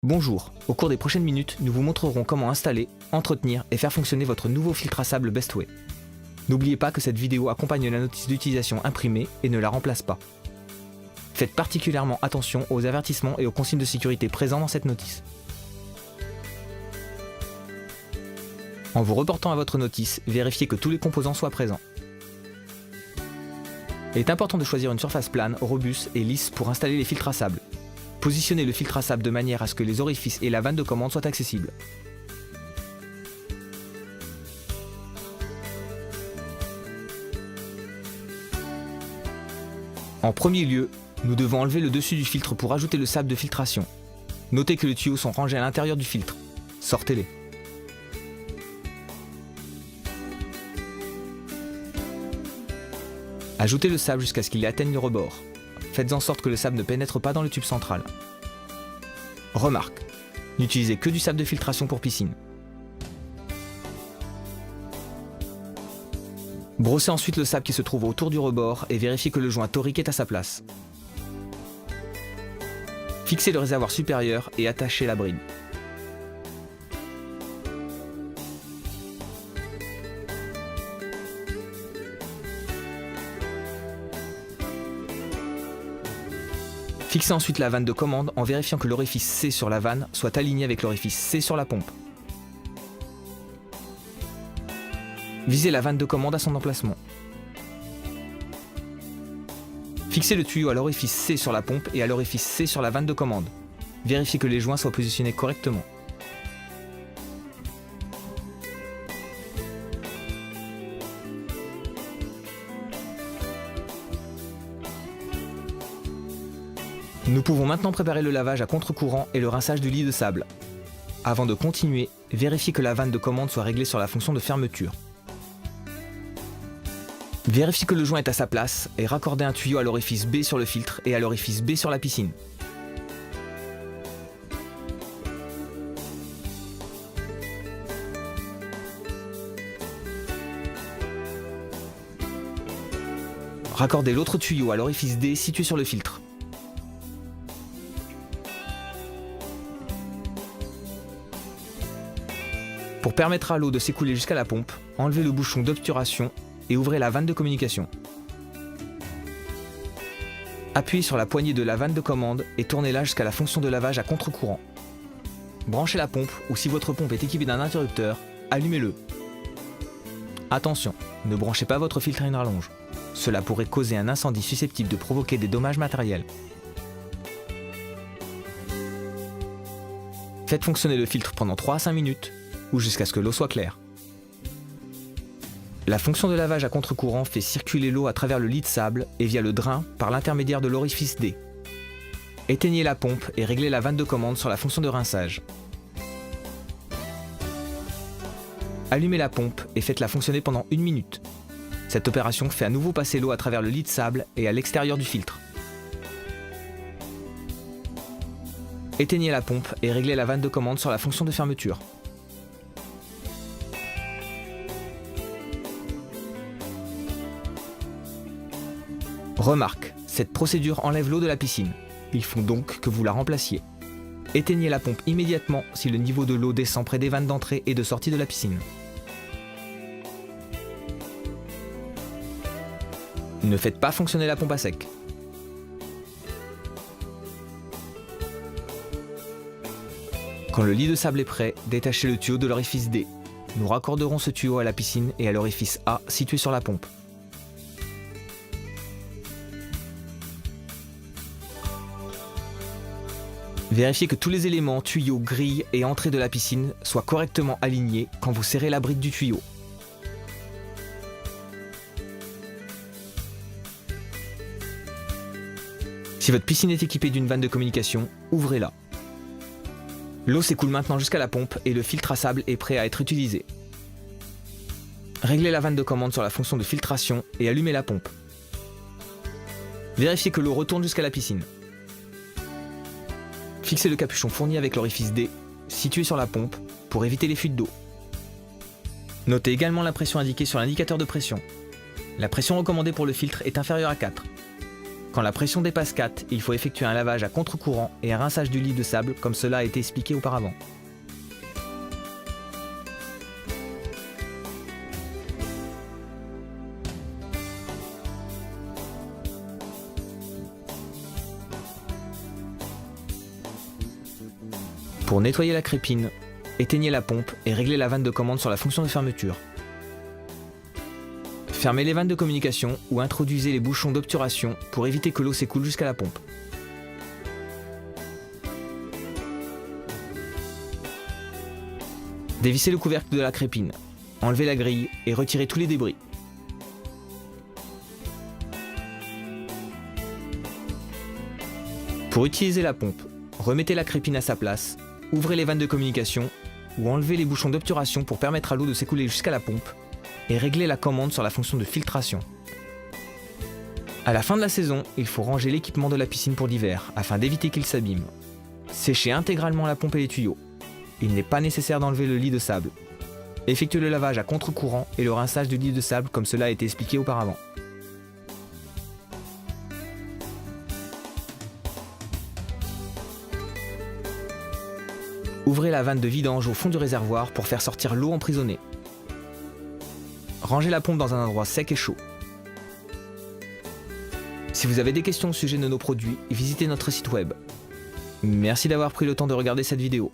Bonjour, au cours des prochaines minutes, nous vous montrerons comment installer, entretenir et faire fonctionner votre nouveau filtre à sable Bestway. N'oubliez pas que cette vidéo accompagne la notice d'utilisation imprimée et ne la remplace pas. Faites particulièrement attention aux avertissements et aux consignes de sécurité présents dans cette notice. En vous reportant à votre notice, vérifiez que tous les composants soient présents. Il est important de choisir une surface plane, robuste et lisse pour installer les filtres à sable. Positionnez le filtre à sable de manière à ce que les orifices et la vanne de commande soient accessibles. En premier lieu, nous devons enlever le dessus du filtre pour ajouter le sable de filtration. Notez que les tuyaux sont rangés à l'intérieur du filtre. Sortez-les. Ajoutez le sable jusqu'à ce qu'il atteigne le rebord. Faites en sorte que le sable ne pénètre pas dans le tube central. Remarque, n'utilisez que du sable de filtration pour piscine. Brossez ensuite le sable qui se trouve autour du rebord et vérifiez que le joint torique est à sa place. Fixez le réservoir supérieur et attachez la bride. Fixez ensuite la vanne de commande en vérifiant que l'orifice C sur la vanne soit aligné avec l'orifice C sur la pompe. Visez la vanne de commande à son emplacement. Fixez le tuyau à l'orifice C sur la pompe et à l'orifice C sur la vanne de commande. Vérifiez que les joints soient positionnés correctement. Nous pouvons maintenant préparer le lavage à contre-courant et le rinçage du lit de sable. Avant de continuer, vérifiez que la vanne de commande soit réglée sur la fonction de fermeture. Vérifiez que le joint est à sa place et raccordez un tuyau à l'orifice B sur le filtre et à l'orifice B sur la piscine. Raccordez l'autre tuyau à l'orifice D situé sur le filtre. Pour permettre à l'eau de s'écouler jusqu'à la pompe, enlevez le bouchon d'obturation et ouvrez la vanne de communication. Appuyez sur la poignée de la vanne de commande et tournez-la jusqu'à la fonction de lavage à contre-courant. Branchez la pompe ou si votre pompe est équipée d'un interrupteur, allumez-le. Attention, ne branchez pas votre filtre à une rallonge. Cela pourrait causer un incendie susceptible de provoquer des dommages matériels. Faites fonctionner le filtre pendant 3 à 5 minutes ou jusqu'à ce que l'eau soit claire. La fonction de lavage à contre-courant fait circuler l'eau à travers le lit de sable et via le drain par l'intermédiaire de l'orifice D. Éteignez la pompe et réglez la vanne de commande sur la fonction de rinçage. Allumez la pompe et faites-la fonctionner pendant 1 minute. Cette opération fait à nouveau passer l'eau à travers le lit de sable et à l'extérieur du filtre. Éteignez la pompe et réglez la vanne de commande sur la fonction de fermeture. Remarque, cette procédure enlève l'eau de la piscine. Il faut donc que vous la remplaciez. Éteignez la pompe immédiatement si le niveau de l'eau descend près des vannes d'entrée et de sortie de la piscine. Ne faites pas fonctionner la pompe à sec. Quand le lit de sable est prêt, détachez le tuyau de l'orifice D. Nous raccorderons ce tuyau à la piscine et à l'orifice A situé sur la pompe. Vérifiez que tous les éléments, tuyaux, grilles et entrées de la piscine soient correctement alignés quand vous serrez la bride du tuyau. Si votre piscine est équipée d'une vanne de communication, ouvrez-la. L'eau s'écoule maintenant jusqu'à la pompe et le filtre à sable est prêt à être utilisé. Réglez la vanne de commande sur la fonction de filtration et allumez la pompe. Vérifiez que l'eau retourne jusqu'à la piscine. Fixez le capuchon fourni avec l'orifice D, situé sur la pompe, pour éviter les fuites d'eau. Notez également la pression indiquée sur l'indicateur de pression. La pression recommandée pour le filtre est inférieure à 4. Quand la pression dépasse 4, il faut effectuer un lavage à contre-courant et un rinçage du lit de sable comme cela a été expliqué auparavant. Pour nettoyer la crépine, éteignez la pompe et réglez la vanne de commande sur la fonction de fermeture. Fermez les vannes de communication ou introduisez les bouchons d'obturation pour éviter que l'eau s'écoule jusqu'à la pompe. Dévissez le couvercle de la crépine, enlevez la grille et retirez tous les débris. Pour utiliser la pompe, remettez la crépine à sa place, ouvrez les vannes de communication ou enlevez les bouchons d'obturation pour permettre à l'eau de s'écouler jusqu'à la pompe et réglez la commande sur la fonction de filtration. À la fin de la saison, il faut ranger l'équipement de la piscine pour l'hiver afin d'éviter qu'il s'abîme. Séchez intégralement la pompe et les tuyaux. Il n'est pas nécessaire d'enlever le lit de sable. Effectuez le lavage à contre-courant et le rinçage du lit de sable comme cela a été expliqué auparavant. Ouvrez la vanne de vidange au fond du réservoir pour faire sortir l'eau emprisonnée. Rangez la pompe dans un endroit sec et chaud. Si vous avez des questions au sujet de nos produits, visitez notre site web. Merci d'avoir pris le temps de regarder cette vidéo.